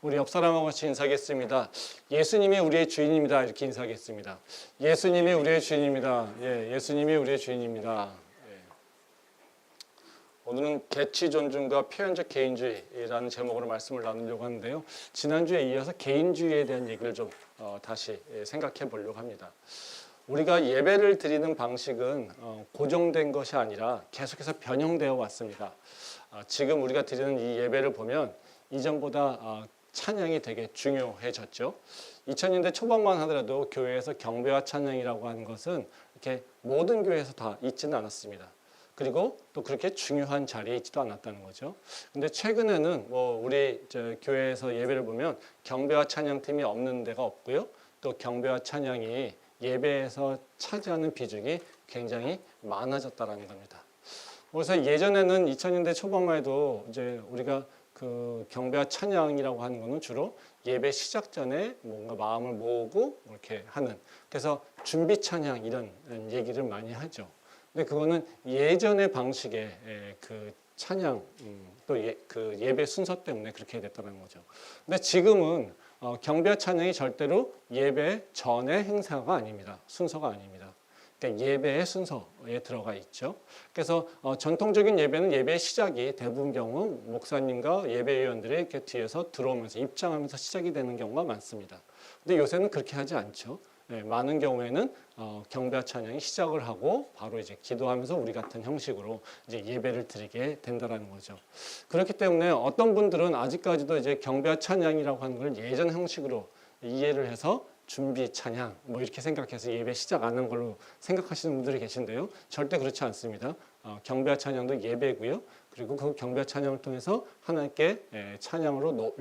우리 옆 사람하고 같이 인사하겠습니다. 예수님이 우리의 주인입니다. 이렇게 인사하겠습니다. 예수님이 우리의 주인입니다. 예, 예수님이 우리의 주인입니다. 예. 오늘은 개취 존중과 표현적 개인주의라는 제목으로 말씀을 나누려고 하는데요. 지난주에 이어서 개인주의에 대한 얘기를 좀 다시 생각해 보려고 합니다. 우리가 예배를 드리는 방식은 고정된 것이 아니라 계속해서 변형되어 왔습니다. 지금 우리가 드리는 이 예배를 보면 이전보다 찬양이 되게 중요해졌죠. 2000년대 초반만 하더라도 교회에서 경배와 찬양이라고 하는 것은 이렇게 모든 교회에서 다 있지는 않았습니다. 그리고 또 그렇게 중요한 자리에 있지도 않았다는 거죠. 근데 최근에는 우리 교회에서 예배를 보면 경배와 찬양팀이 없는 데가 없고요. 또 경배와 찬양이 예배에서 차지하는 비중이 굉장히 많아졌다는 겁니다. 그래서 예전에는 2000년대 초반만 해도 이제 우리가 그 경배와 찬양이라고 하는 거는 주로 예배 시작 전에 뭔가 마음을 모으고 이렇게 하는, 그래서 준비 찬양 이런 얘기를 많이 하죠. 근데 그거는 예전의 방식의 그 찬양 또 그 예배 순서 때문에 그렇게 됐다는 거죠. 근데 지금은 경배와 찬양이 절대로 예배 전의 행사가 아닙니다. 순서가 아닙니다. 그러니까 예배의 순서에 들어가 있죠. 그래서 전통적인 예배는 예배의 시작이 대부분 경우 목사님과 예배위원들이 이렇게 뒤에서 들어오면서 입장하면서 시작이 되는 경우가 많습니다. 근데 요새는 그렇게 하지 않죠. 많은 경우에는 경배와 찬양이 시작을 하고 바로 이제 기도하면서 우리 같은 형식으로 이제 예배를 드리게 된다는 거죠. 그렇기 때문에 어떤 분들은 아직까지도 이제 경배와 찬양이라고 하는 걸 예전 형식으로 이해를 해서 준비 찬양 이렇게 생각해서 예배 시작 안 한 걸로 생각하시는 분들이 계신데요. 절대 그렇지 않습니다. 경배와 찬양도 예배고요. 그리고 그 경배와 찬양을 통해서 하나님께 찬양으로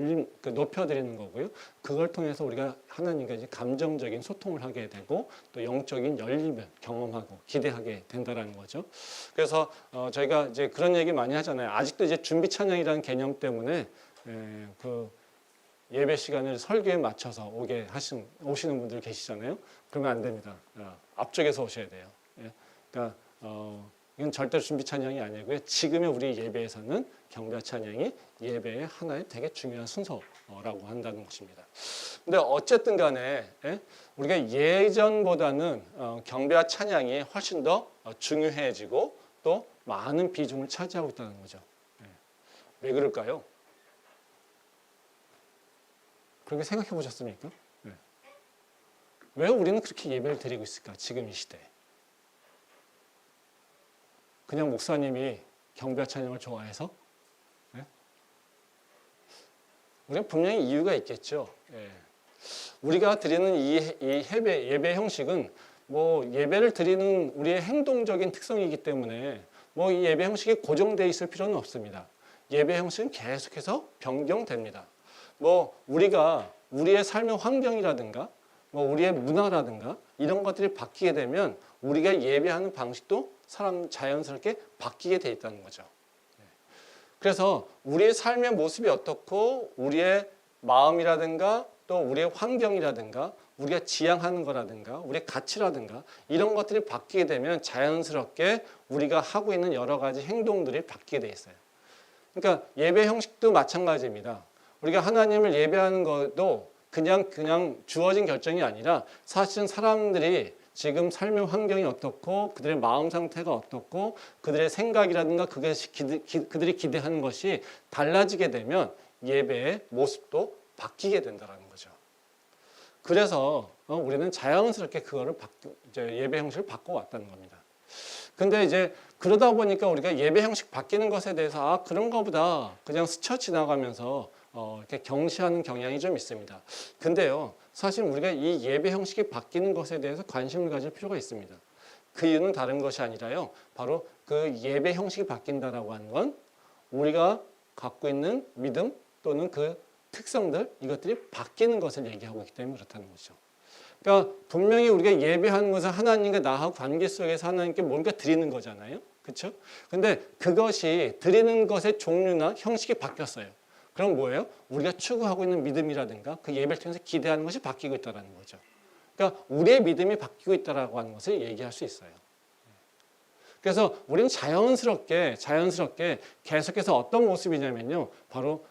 높여드리는 거고요. 그걸 통해서 우리가 하나님과 이제 감정적인 소통을 하게 되고 또 영적인 열림을 경험하고 기대하게 된다는 거죠. 그래서 저희가 이제 그런 얘기 많이 하잖아요. 아직도 이제 준비 찬양이라는 개념 때문에 그 예배 시간을 설교에 맞춰서 오시는 분들 계시잖아요. 그러면 안 됩니다. 앞쪽에서 오셔야 돼요. 그러니까 이건 절대로 준비 찬양이 아니고요. 지금의 우리 예배에서는 경배와 찬양이 예배의 하나의 되게 중요한 순서라고 한다는 것입니다. 근데 어쨌든 간에 우리가 예전보다는 경배와 찬양이 훨씬 더 중요해지고 또 많은 비중을 차지하고 있다는 거죠. 왜 그럴까요? 그렇게 생각해 보셨습니까? 왜 우리는 그렇게 예배를 드리고 있을까? 지금 이 시대에. 그냥 목사님이 경배와 찬양을 좋아해서? 우리는 분명히 이유가 있겠죠. 우리가 드리는 이 예배 형식은 예배를 드리는 우리의 행동적인 특성이기 때문에 이 예배 형식이 고정되어 있을 필요는 없습니다. 예배 형식은 계속해서 변경됩니다. 우리가 우리의 삶의 환경이라든가 우리의 문화라든가 이런 것들이 바뀌게 되면 우리가 예배하는 방식도 자연스럽게 바뀌게 돼 있다는 거죠. 그래서 우리의 삶의 모습이 어떻고 우리의 마음이라든가 또 우리의 환경이라든가 우리가 지향하는 거라든가 우리의 가치라든가 이런 것들이 바뀌게 되면 자연스럽게 우리가 하고 있는 여러 가지 행동들이 바뀌게 돼 있어요. 그러니까 예배 형식도 마찬가지입니다. 우리가 하나님을 예배하는 것도 그냥 주어진 결정이 아니라 사실은 사람들이 지금 삶의 환경이 어떻고 그들의 마음 상태가 어떻고 그들의 생각이라든가 그들이 기대하는 것이 달라지게 되면 예배의 모습도 바뀌게 된다는 거죠. 그래서 우리는 자연스럽게 그거를 예배 형식을 바꿔왔다는 겁니다. 근데 이제 그러다 보니까 우리가 예배 형식 바뀌는 것에 대해서 그런가 보다 그냥 스쳐 지나가면서 이렇게 경시하는 경향이 좀 있습니다. 근데요, 사실 우리가 이 예배 형식이 바뀌는 것에 대해서 관심을 가질 필요가 있습니다. 그 이유는 다른 것이 아니라요, 바로 그 예배 형식이 바뀐다라고 하는 건 우리가 갖고 있는 믿음 또는 그 특성들, 이것들이 바뀌는 것을 얘기하고 있기 때문에 그렇다는 거죠. 그러니까 분명히 우리가 예배하는 것은 하나님과 나하고 관계 속에서 하나님께 뭔가 드리는 거잖아요. 그렇죠? 근데 그것이 드리는 것의 종류나 형식이 바뀌었어요. 그럼 뭐예요? 우리가 추구하고 있는 믿음이라든가 그 예배를 통해서 기대하는 것이 바뀌고 있다는 거죠. 그러니까 우리의 믿음이 바뀌고 있다고 하는 것을 얘기할 수 있어요. 그래서 우리는 자연스럽게 계속해서 어떤 모습이냐면요, 바로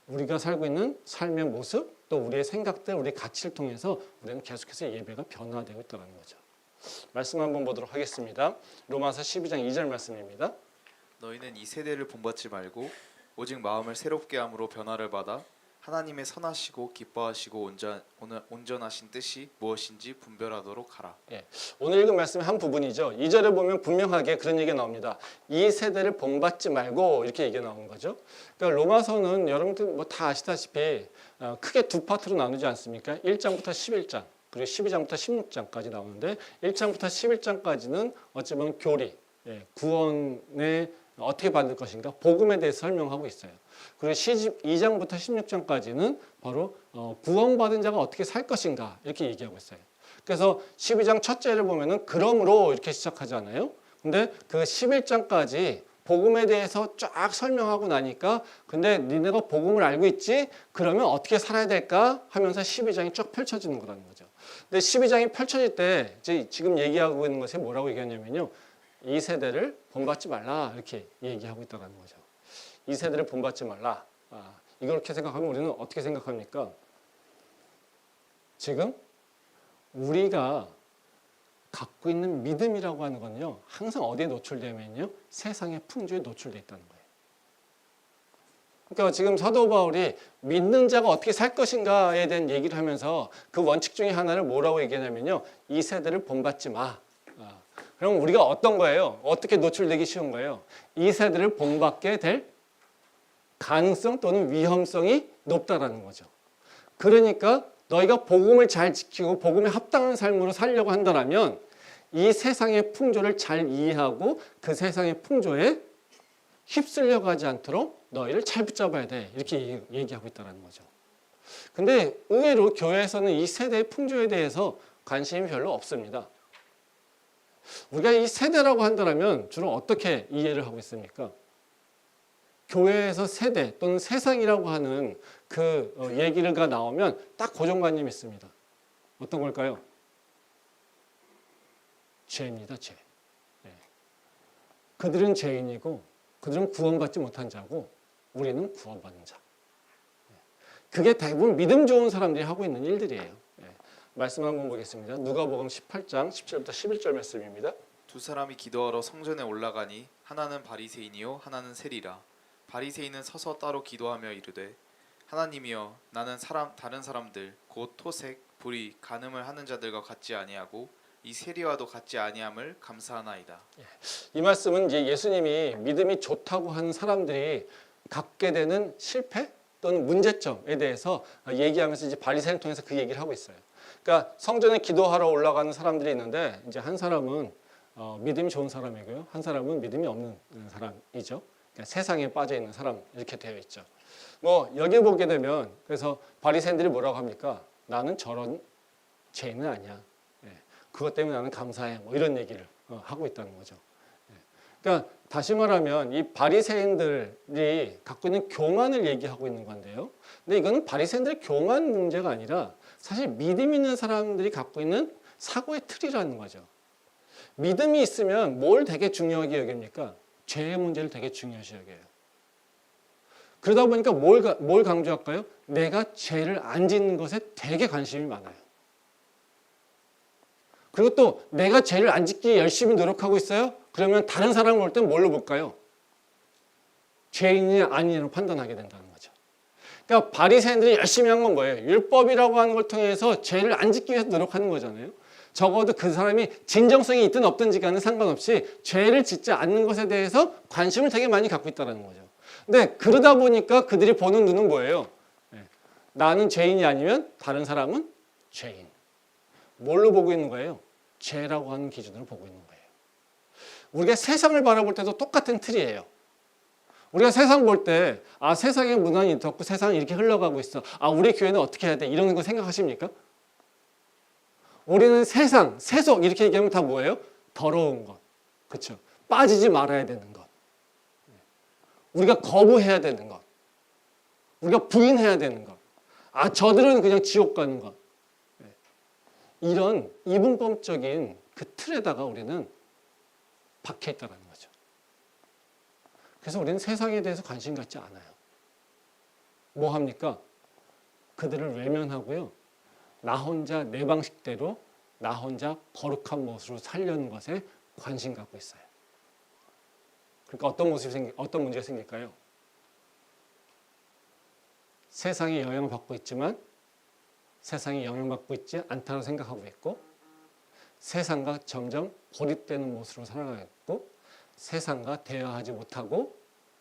우리가 살고 있는 삶의 모습, 또 우리의 생각들, 우리의 가치를 통해서 우리는 계속해서 예배가 변화되고 있다는 거죠. 말씀 한번 보도록 하겠습니다. 로마서 12장 2절 말씀입니다. 너희는 이 세대를 본받지 말고 오직 마음을 새롭게 함으로 변화를 받아 하나님의 선하시고 기뻐하시고 온전하신 뜻이 무엇인지 분별하도록 하라. 예, 오늘 읽은 말씀의 한 부분이죠. 2절에 보면 분명하게 그런 얘기가 나옵니다. 이 세대를 본받지 말고 이렇게 얘기가 나오는 거죠. 그러니까 로마서는 여러분들 뭐 다 아시다시피 크게 두 파트로 나누지 않습니까? 1장부터 11장 그리고 12장부터 16장까지 나오는데 1장부터 11장까지는 어찌 보면 교리, 구원에 어떻게 받을 것인가 복음에 대해서 설명하고 있어요. 그리고 12장부터 16장까지는 바로 구원받은 자가 어떻게 살 것인가 이렇게 얘기하고 있어요. 그래서 12장 첫째를 보면은 그러므로 이렇게 시작하잖아요. 근데 그 11장까지 복음에 대해서 쫙 설명하고 나니까 근데 니네가 복음을 알고 있지? 그러면 어떻게 살아야 될까? 하면서 12장이 쫙 펼쳐지는 거라는 거죠. 근데 12장이 펼쳐질 때 지금 얘기하고 있는 것이 뭐라고 얘기하냐면요. 이 세대를 본받지 말라 이렇게 얘기하고 있다는 거죠. 이 세대를 본받지 말라. 이렇게 생각하면 우리는 어떻게 생각합니까? 지금 우리가 갖고 있는 믿음이라고 하는 건요. 항상 어디에 노출되면요. 세상의 풍조에 노출되어 있다는 거예요. 그러니까 지금 사도 바울이 믿는 자가 어떻게 살 것인가에 대한 얘기를 하면서 그 원칙 중에 하나를 뭐라고 얘기하냐면요. 이 세대를 본받지 마. 그럼 우리가 어떤 거예요? 어떻게 노출되기 쉬운 거예요? 이 세대를 본받게 될 가능성 또는 위험성이 높다라는 거죠. 그러니까 너희가 복음을 잘 지키고 복음에 합당한 삶으로 살려고 한다면 이 세상의 풍조를 잘 이해하고 그 세상의 풍조에 휩쓸려 가지 않도록 너희를 잘 붙잡아야 돼. 이렇게 얘기하고 있다는 거죠. 근데 의외로 교회에서는 이 세대의 풍조에 대해서 관심이 별로 없습니다. 우리가 이 세대라고 한다면 주로 어떻게 이해를 하고 있습니까? 교회에서 세대 또는 세상이라고 하는 그 얘기가 나오면 딱 고정관념이 있습니다. 어떤 걸까요? 죄입니다. 죄. 그들은 죄인이고 그들은 구원받지 못한 자고 우리는 구원받는 자. 그게 대부분 믿음 좋은 사람들이 하고 있는 일들이에요. 말씀 한번 보겠습니다. 누가복음 18장 17부터 11절 말씀입니다. 두 사람이 기도하러 성전에 올라가니 하나는 바리새인이요 하나는 세리라. 바리새인은 서서 따로 기도하며 이르되 하나님이여 나는 다른 사람들 곧 토색, 불의, 간음을 하는 자들과 같지 아니하고 이 세리와도 같지 아니함을 감사하나이다. 이 말씀은 이제 예수님이 믿음이 좋다고 하는 사람들이 갖게 되는 실패 또는 문제점에 대해서 얘기하면서 이제 바리새인을 통해서 그 얘기를 하고 있어요. 그러니까 성전에 기도하러 올라가는 사람들이 있는데 이제 한 사람은 믿음이 좋은 사람이고요. 한 사람은 믿음이 없는 사람이죠. 그러니까 세상에 빠져 있는 사람 이렇게 되어 있죠. 뭐 여기 보게 되면 그래서 바리새인들이 뭐라고 합니까? 나는 저런 죄인은 아니야. 그것 때문에 나는 감사해. 뭐 이런 얘기를 하고 있다는 거죠. 그러니까 다시 말하면 이 바리새인들이 갖고 있는 교만을 얘기하고 있는 건데요. 근데 이거는 바리새인들의 교만 문제가 아니라 사실 믿음 있는 사람들이 갖고 있는 사고의 틀이라는 거죠. 믿음이 있으면 뭘 되게 중요하게 여깁니까? 죄의 문제를 되게 중요시 여겨요. 그러다 보니까 뭘 강조할까요? 내가 죄를 안 짓는 것에 되게 관심이 많아요. 그리고 또 내가 죄를 안 짓기 열심히 노력하고 있어요? 그러면 다른 사람을 볼 땐 뭘로 볼까요? 죄인이냐 아니냐로 판단하게 된다는 거죠. 그러니까 바리새인들이 열심히 한 건 뭐예요? 율법이라고 하는 걸 통해서 죄를 안 짓기 위해서 노력하는 거잖아요. 적어도 그 사람이 진정성이 있든 없든지 간에 상관없이 죄를 짓지 않는 것에 대해서 관심을 되게 많이 갖고 있다는 거죠. 근데 그러다 보니까 그들이 보는 눈은 뭐예요? 나는 죄인이 아니면 다른 사람은 죄인. 뭘로 보고 있는 거예요? 죄라고 하는 기준으로 보고 있는 거예요. 우리가 세상을 바라볼 때도 똑같은 틀이에요. 우리가 세상 볼 때 세상의 문화는 이렇고 세상은 이렇게 흘러가고 있어. 우리 교회는 어떻게 해야 돼? 이런 거 생각하십니까? 우리는 세상, 세속 이렇게 얘기하면 다 뭐예요? 더러운 것. 그렇죠? 빠지지 말아야 되는 것. 우리가 거부해야 되는 것. 우리가 부인해야 되는 것. 저들은 그냥 지옥 가는 것. 이런 이분법적인 그 틀에다가 우리는 박혀 있다는 거죠. 그래서 우리는 세상에 대해서 관심 갖지 않아요. 뭐 합니까? 그들을 외면하고요. 나 혼자 내 방식대로 나 혼자 거룩한 모습으로 살려는 것에 관심 갖고 있어요. 그러니까 어떤 문제가 생길까요? 세상에 영향을 받고 있지만 세상에 영향받고 있지 않다고 생각하고 있고 세상과 점점 고립되는 모습으로 살아가고 세상과 대화하지 못하고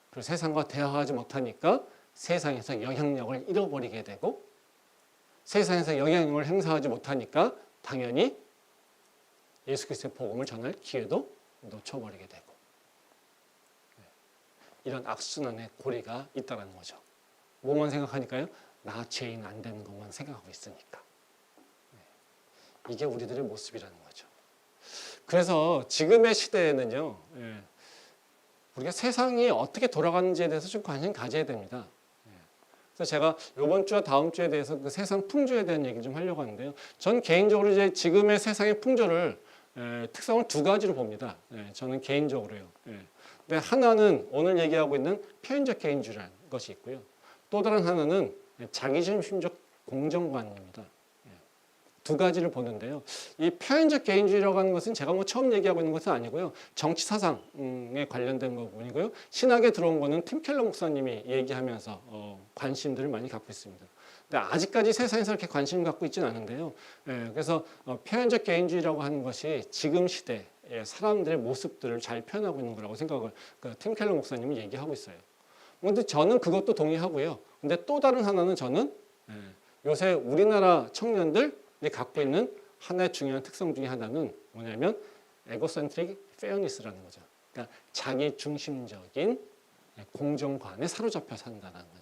그리고 세상과 대화하지 못하니까 세상에서 영향력을 잃어버리게 되고 세상에서 영향력을 행사하지 못하니까 당연히 예수 그리스도의 복음을 전할 기회도 놓쳐버리게 되고 이런 악순환의 고리가 있다는 거죠. 뭐만 생각하니까요? 나 죄인 안 되는 것만 생각하고 있으니까. 이게 우리들의 모습이라는 거죠. 그래서 지금의 시대에는요. 우리가 세상이 어떻게 돌아가는지에 대해서 좀 관심 가져야 됩니다. 그래서 제가 이번 주와 다음 주에 대해서 그 세상 풍조에 대한 얘기를 좀 하려고 하는데요. 전 개인적으로 이제 지금의 세상의 풍조를 특성을 두 가지로 봅니다. 저는 개인적으로요. 근데 하나는 오늘 얘기하고 있는 표현적 개인주의라는 것이 있고요. 또 다른 하나는 자기중심적 공정관입니다. 두 가지를 보는데요. 이 표현적 개인주의라고 하는 것은 제가 뭐 처음 얘기하고 있는 것은 아니고요. 정치 사상에 관련된 부분이고요. 신학에 들어온 거는 팀 켈러 목사님이 얘기하면서 관심들을 많이 갖고 있습니다. 근데 아직까지 세상에서 이렇게 관심을 갖고 있지는 않은데요. 그래서 표현적 개인주의라고 하는 것이 지금 시대의 사람들의 모습들을 잘 표현하고 있는 거라고 생각을 팀 켈러 목사님이 얘기하고 있어요. 근데 저는 그것도 동의하고요. 근데 또 다른 하나는 저는 요새 우리나라 청년들이 갖고 있는 하나의 중요한 특성 중에 하나는 뭐냐면 에고센트릭 페어니스라는 거죠. 그러니까 자기 중심적인 공정관에 사로잡혀 산다는 겁니다.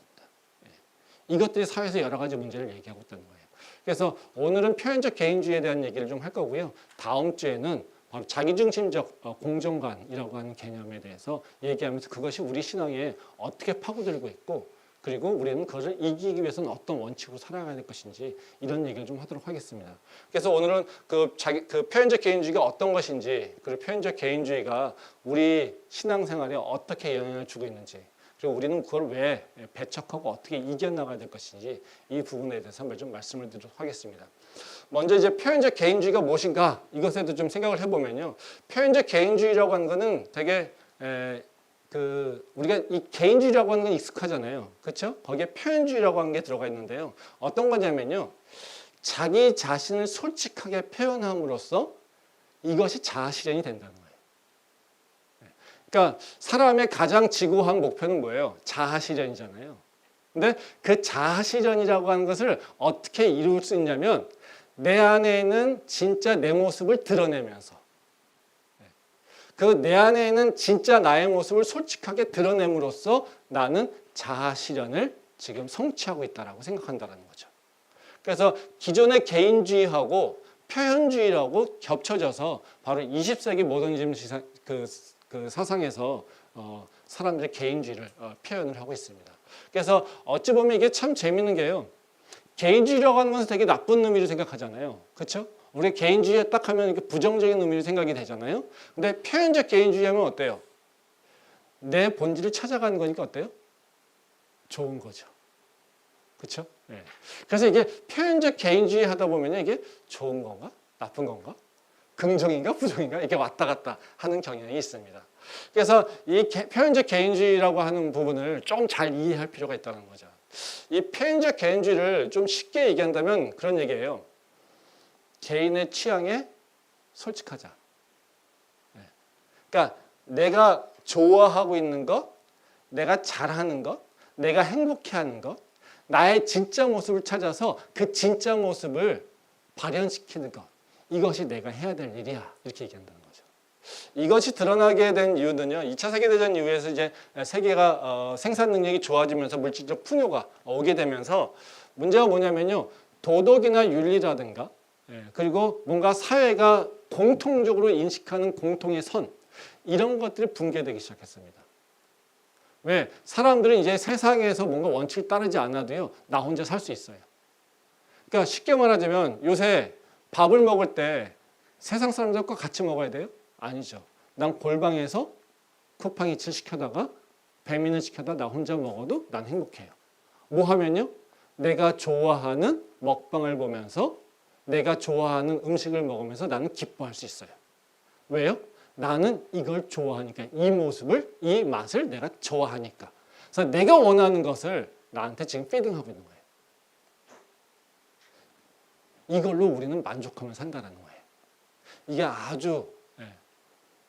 이것들이 사회에서 여러 가지 문제를 얘기하고 있다는 거예요. 그래서 오늘은 표현적 개인주의에 대한 얘기를 좀 할 거고요. 다음 주에는 바로 자기중심적 공정관이라고 하는 개념에 대해서 얘기하면서 그것이 우리 신앙에 어떻게 파고들고 있고 그리고 우리는 그것을 이기기 위해서는 어떤 원칙으로 살아가야 될 것인지 이런 얘기를 좀 하도록 하겠습니다. 그래서 오늘은 그 표현적 개인주의가 어떤 것인지 그리고 표현적 개인주의가 우리 신앙생활에 어떻게 영향을 주고 있는지 그리고 우리는 그걸 왜 배척하고 어떻게 이겨나가야 될 것인지 이 부분에 대해서 한번 좀 말씀을 드리도록 하겠습니다. 먼저 이제 표현적 개인주의가 무엇인가 이것에도 좀 생각을 해보면요. 표현적 개인주의라고 하는 거는 되게 우리가 이 개인주의라고 하는 건 익숙하잖아요. 그렇죠? 거기에 표현주의라고 하는 게 들어가 있는데요. 어떤 거냐면요. 자기 자신을 솔직하게 표현함으로써 이것이 자아 실현이 된다는 거예요. 그러니까 사람의 가장 지고한 목표는 뭐예요? 자아 실현이잖아요. 근데 그 자아 실현이라고 하는 것을 어떻게 이룰 수 있냐면 내 안에 있는 진짜 내 모습을 드러내면서 그 내 안에 있는 진짜 나의 모습을 솔직하게 드러냄으로써 나는 자아 실현을 지금 성취하고 있다라고 생각한다는 거죠. 그래서 기존의 개인주의하고 표현주의라고 겹쳐져서 바로 20세기 모더니즘 사상에서 사람들의 개인주의를 표현을 하고 있습니다. 그래서 어찌 보면 이게 참 재밌는 게요. 개인주의라고 하는 것은 되게 나쁜 의미로 생각하잖아요. 그렇죠? 우리 개인주의에 딱 하면 이렇게 부정적인 의미로 생각이 되잖아요. 근데 표현적 개인주의 하면 어때요? 내 본질을 찾아가는 거니까 어때요? 좋은 거죠. 그렇죠? 네. 그래서 이게 표현적 개인주의 하다 보면 이게 좋은 건가? 나쁜 건가? 긍정인가? 부정인가? 이게 왔다 갔다 하는 경향이 있습니다. 그래서 이 표현적 개인주의라고 하는 부분을 좀 잘 이해할 필요가 있다는 거죠. 이 표현적 개인주의를 좀 쉽게 얘기한다면 그런 얘기예요. 개인의 취향에 솔직하자. 그러니까 내가 좋아하고 있는 것, 내가 잘하는 것, 내가 행복해하는 것, 나의 진짜 모습을 찾아서 그 진짜 모습을 발현시키는 것. 이것이 내가 해야 될 일이야. 이렇게 얘기한다는 거죠. 이것이 드러나게 된 이유는요. 2차 세계대전 이후에서 이제 세계가 생산 능력이 좋아지면서 물질적 풍요가 오게 되면서 문제가 뭐냐면요. 도덕이나 윤리라든가 그리고 뭔가 사회가 공통적으로 인식하는 공통의 선 이런 것들이 붕괴되기 시작했습니다. 왜? 사람들은 이제 세상에서 뭔가 원칙을 따르지 않아도요. 나 혼자 살 수 있어요. 그러니까 쉽게 말하자면 요새 밥을 먹을 때 세상 사람들과 같이 먹어야 돼요? 아니죠. 난 골방에서 쿠팡이츠 시켜다가 배민을 시켜다 나 혼자 먹어도 난 행복해요. 뭐 하면요? 내가 좋아하는 먹방을 보면서 내가 좋아하는 음식을 먹으면서 나는 기뻐할 수 있어요. 왜요? 나는 이걸 좋아하니까, 이 모습을, 이 맛을 내가 좋아하니까. 그래서 내가 원하는 것을 나한테 지금 피딩하고 있는 거예요. 이걸로 우리는 만족하며 산다는 거예요. 이게 아주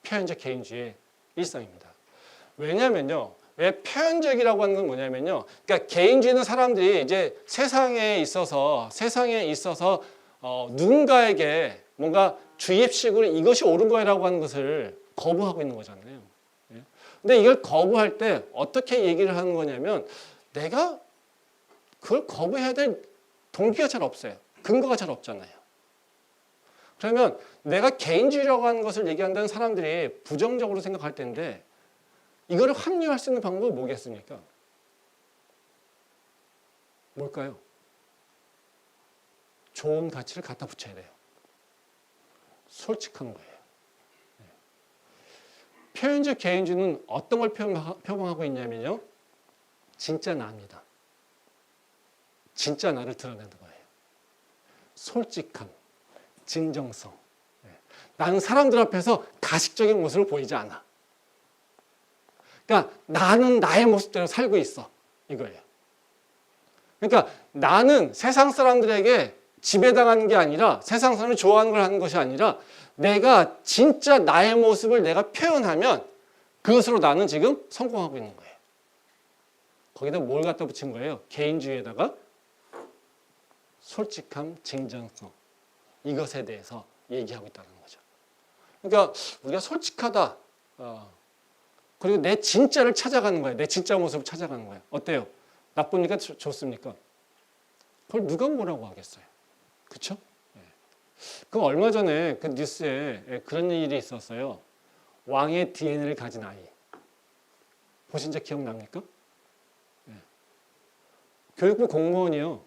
표현적 개인주의의 일상입니다. 왜냐면요. 왜 표현적이라고 하는 건 뭐냐면요. 그러니까 개인주의는 사람들이 이제 세상에 있어서 누군가에게 뭔가 주입식으로 이것이 옳은 거라고 하는 것을 거부하고 있는 거잖아요. 근데 이걸 거부할 때 어떻게 얘기를 하는 거냐면 내가 그걸 거부해야 될 동기가 잘 없어요. 근거가 잘 없잖아요. 그러면 내가 개인주의라고 하는 것을 얘기한다는 사람들이 부정적으로 생각할 텐데 이거를 합리화할 수 있는 방법은 뭐겠습니까? 뭘까요? 좋은 가치를 갖다 붙여야 돼요. 솔직한 거예요. 표현적 개인주의는 어떤 걸 표방하고 있냐면요. 진짜 나입니다. 진짜 나를 드러내는 거예요. 솔직함, 진정성. 나는 사람들 앞에서 가식적인 모습을 보이지 않아. 그러니까 나는 나의 모습대로 살고 있어. 이거예요. 그러니까 나는 세상 사람들에게 지배당하는 게 아니라 세상 사람이 좋아하는 걸 하는 것이 아니라 내가 진짜 나의 모습을 내가 표현하면 그것으로 나는 지금 성공하고 있는 거예요. 거기다 뭘 갖다 붙인 거예요? 개인주의에다가 솔직함, 진정성. 이것에 대해서 얘기하고 있다는 거죠. 그러니까 우리가 솔직하다. 그리고 내 진짜를 찾아가는 거예요. 내 진짜 모습을 찾아가는 거예요. 어때요? 나쁩니까? 좋습니까? 그걸 누가 뭐라고 하겠어요? 그렇죠? 그 얼마 전에 그 뉴스에 그런 일이 있었어요. 왕의 DNA를 가진 아이. 보신 적 기억납니까? 교육부 공무원이요.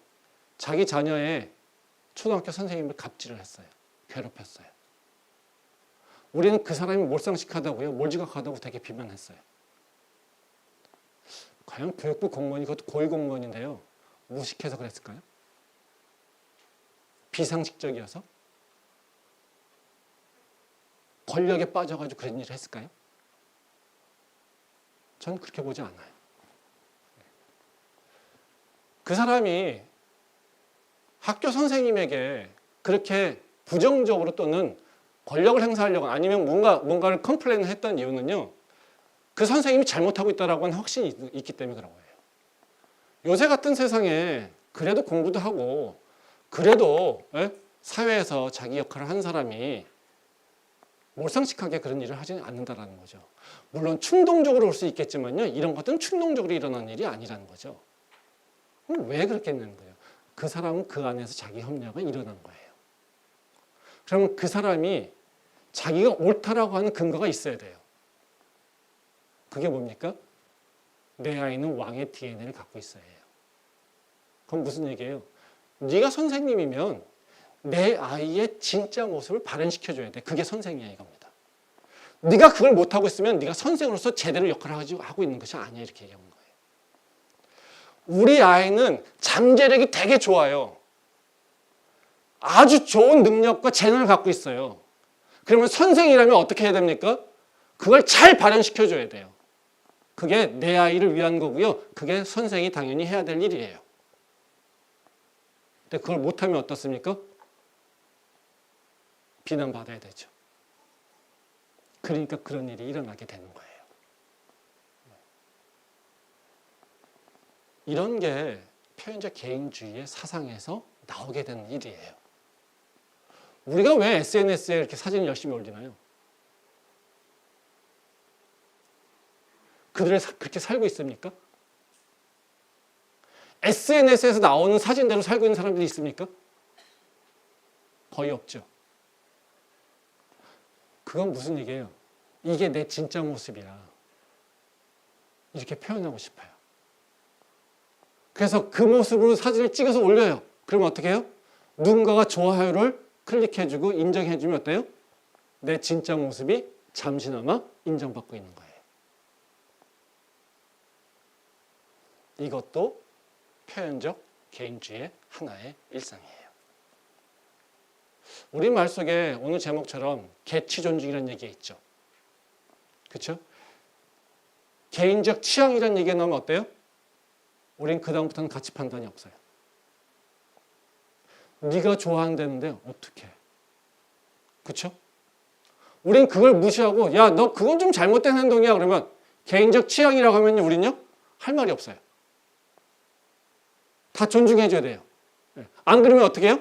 자기 자녀의 초등학교 선생님을 갑질을 했어요. 괴롭혔어요. 우리는 그 사람이 몰상식하다고요. 몰지각하다고 되게 비난했어요. 과연 교육부 공무원이 그것도 고위공무원인데요. 무식해서 그랬을까요? 비상식적이어서? 권력에 빠져가지고 그런 일을 했을까요? 저는 그렇게 보지 않아요. 그 사람이 학교 선생님에게 그렇게 부정적으로 또는 권력을 행사하려고 아니면 뭔가를 컴플레인을 했던 이유는요. 그 선생님이 잘못하고 있다라고 하는 확신이 있기 때문에 그런 거예요. 요새 같은 세상에 그래도 공부도 하고 그래도 사회에서 자기 역할을 한 사람이 몰상식하게 그런 일을 하지는 않는다라는 거죠. 물론 충동적으로 올 수 있겠지만요. 이런 것들은 충동적으로 일어나는 일이 아니라는 거죠. 그럼 왜 그렇게 했냐는 거예요. 그 사람은 그 안에서 자기 협력이 일어난 거예요. 그러면 그 사람이 자기가 옳다라고 하는 근거가 있어야 돼요. 그게 뭡니까? 내 아이는 왕의 DNA를 갖고 있어야 해요. 그럼 무슨 얘기예요? 네가 선생님이면 내 아이의 진짜 모습을 발현시켜줘야 돼. 그게 선생이야 이겁니다. 네가 그걸 못하고 있으면 네가 선생으로서 제대로 역할을 하고 있는 것이 아니야 이렇게 얘기하는 거예요. 우리 아이는 잠재력이 되게 좋아요. 아주 좋은 능력과 재능을 갖고 있어요. 그러면 선생이라면 어떻게 해야 됩니까? 그걸 잘 발현시켜줘야 돼요. 그게 내 아이를 위한 거고요. 그게 선생이 당연히 해야 될 일이에요. 근데 그걸 못하면 어떻습니까? 비난받아야 되죠. 그러니까 그런 일이 일어나게 되는 거예요. 이런 게 표현적 개인주의의 사상에서 나오게 되는 일이에요. 우리가 왜 SNS에 이렇게 사진을 열심히 올리나요? 그들이 그렇게 살고 있습니까? SNS에서 나오는 사진대로 살고 있는 사람들이 있습니까? 거의 없죠. 그건 무슨 얘기예요? 이게 내 진짜 모습이야. 이렇게 표현하고 싶어요. 그래서 그 모습으로 사진을 찍어서 올려요. 그러면 어떻게 해요? 누군가가 좋아요를 클릭해주고 인정해주면 어때요? 내 진짜 모습이 잠시나마 인정받고 있는 거예요. 이것도 표현적 개인주의 하나의 일상이에요. 우리말 속에 오늘 제목처럼 개취 존중이라는 얘기가 있죠. 그렇죠? 개인적 취향이라는 얘기가 나오면 어때요? 우린 그다음부터는 가치 판단이 없어요. 네가 좋아한다는데 어떻게? 그렇죠? 우린 그걸 무시하고 야, 너 그건 좀 잘못된 행동이야 그러면 개인적 취향이라고 하면 우린요? 할 말이 없어요. 다 존중해줘야 돼요. 안 그러면 어떻게 해요?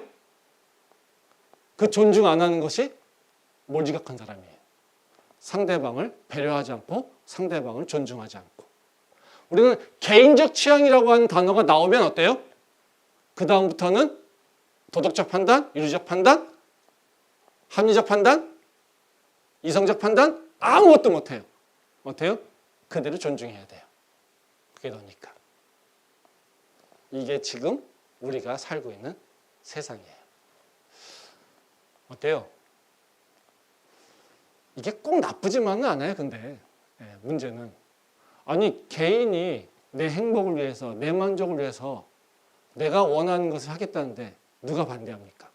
그 존중 안 하는 것이 몰지각한 사람이에요. 상대방을 배려하지 않고 상대방을 존중하지 않고. 우리는 개인적 취향이라고 하는 단어가 나오면 어때요? 그 다음부터는 도덕적 판단, 윤리적 판단, 합리적 판단, 이성적 판단 아무것도 못해요. 어때요? 그대로 존중해야 돼요. 그게 너니까. 이게 지금 우리가 살고 있는 세상이에요. 어때요? 이게 꼭 나쁘지만은 않아요. 근데 문제는 아니 개인이 내 행복을 위해서 내 만족을 위해서 내가 원하는 것을 하겠다는데 누가 반대합니까?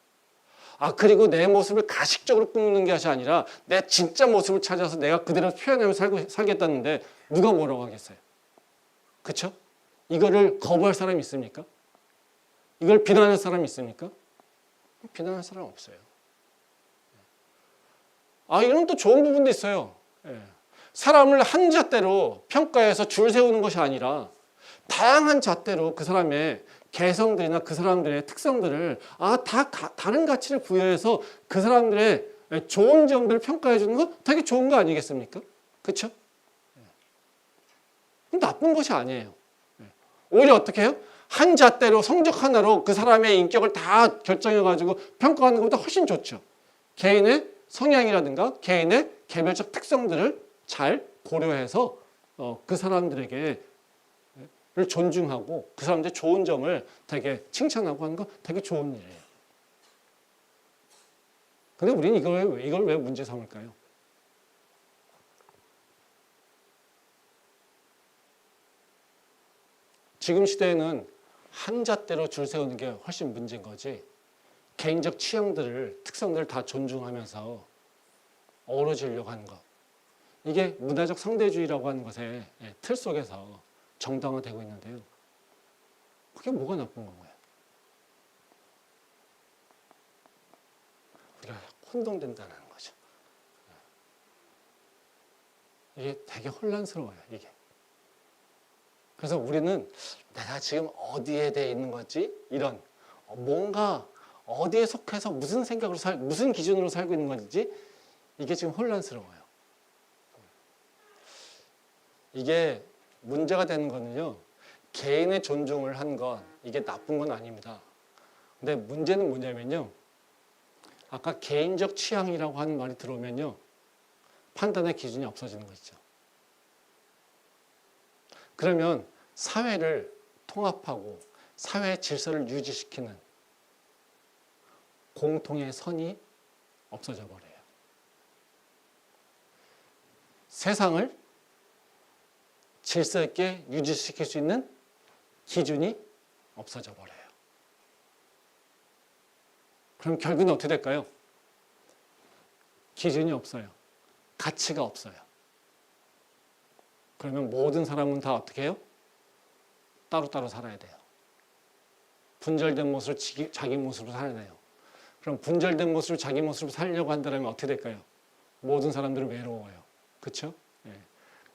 아 그리고 내 모습을 가식적으로 꾸미는 것이 아니라 내 진짜 모습을 찾아서 내가 그대로 표현하며 살겠다는데 누가 뭐라고 하겠어요? 그렇죠? 이거를 거부할 사람이 있습니까? 이걸 비난할 사람이 있습니까? 비난할 사람 없어요. 아 이런 또 좋은 부분도 있어요. 사람을 한 잣대로 평가해서 줄 세우는 것이 아니라 다양한 잣대로 그 사람의 개성들이나 그 사람들의 특성들을 다 다른 가치를 부여해서 그 사람들의 좋은 점들을 평가해 주는 거 되게 좋은 거 아니겠습니까? 그렇죠? 나쁜 것이 아니에요. 오히려 어떻게 해요? 한 잣대로 성적 하나로 그 사람의 인격을 다 결정해 가지고 평가하는 것보다 훨씬 좋죠. 개인의 성향이라든가 개인의 개별적 특성들을 잘 고려해서 그 사람들에게 를 존중하고 그 사람들의 좋은 점을 되게 칭찬하고 하는 거 되게 좋은 일이에요. 근데 우리는 이걸 왜 문제 삼을까요? 지금 시대에는 한 잣대로 줄 세우는 게 훨씬 문제인 거지 개인적 취향들을 특성들을 다 존중하면서 어우러지려고 하는 것 이게 문화적 상대주의라고 하는 것의 틀 속에서 정당화되고 있는데요. 그게 뭐가 나쁜 건가요? 우리가 혼동된다는 거죠. 이게 되게 혼란스러워요. 이게. 그래서 우리는 내가 지금 어디에 대해 있는 거지? 이런 뭔가 어디에 속해서 무슨 생각으로 무슨 기준으로 살고 있는 건지 이게 지금 혼란스러워요. 이게 문제가 되는 거는요. 개인의 존중을 한 건 이게 나쁜 건 아닙니다. 근데 문제는 뭐냐면요. 아까 개인적 취향이라고 하는 말이 들어오면요. 판단의 기준이 없어지는 거죠. 그러면 사회를 통합하고 사회의 질서를 유지시키는 공통의 선이 없어져 버려요. 세상을 질서 있게 유지시킬 수 있는 기준이 없어져 버려요. 그럼 결국은 어떻게 될까요? 기준이 없어요. 가치가 없어요. 그러면 모든 사람은 다 어떻게 해요? 따로따로 살아야 돼요. 분절된 모습을 자기 모습으로 살아야 돼요. 그럼 분절된 모습을 자기 모습으로 살려고 한다면 어떻게 될까요? 모든 사람들은 외로워요. 그렇죠?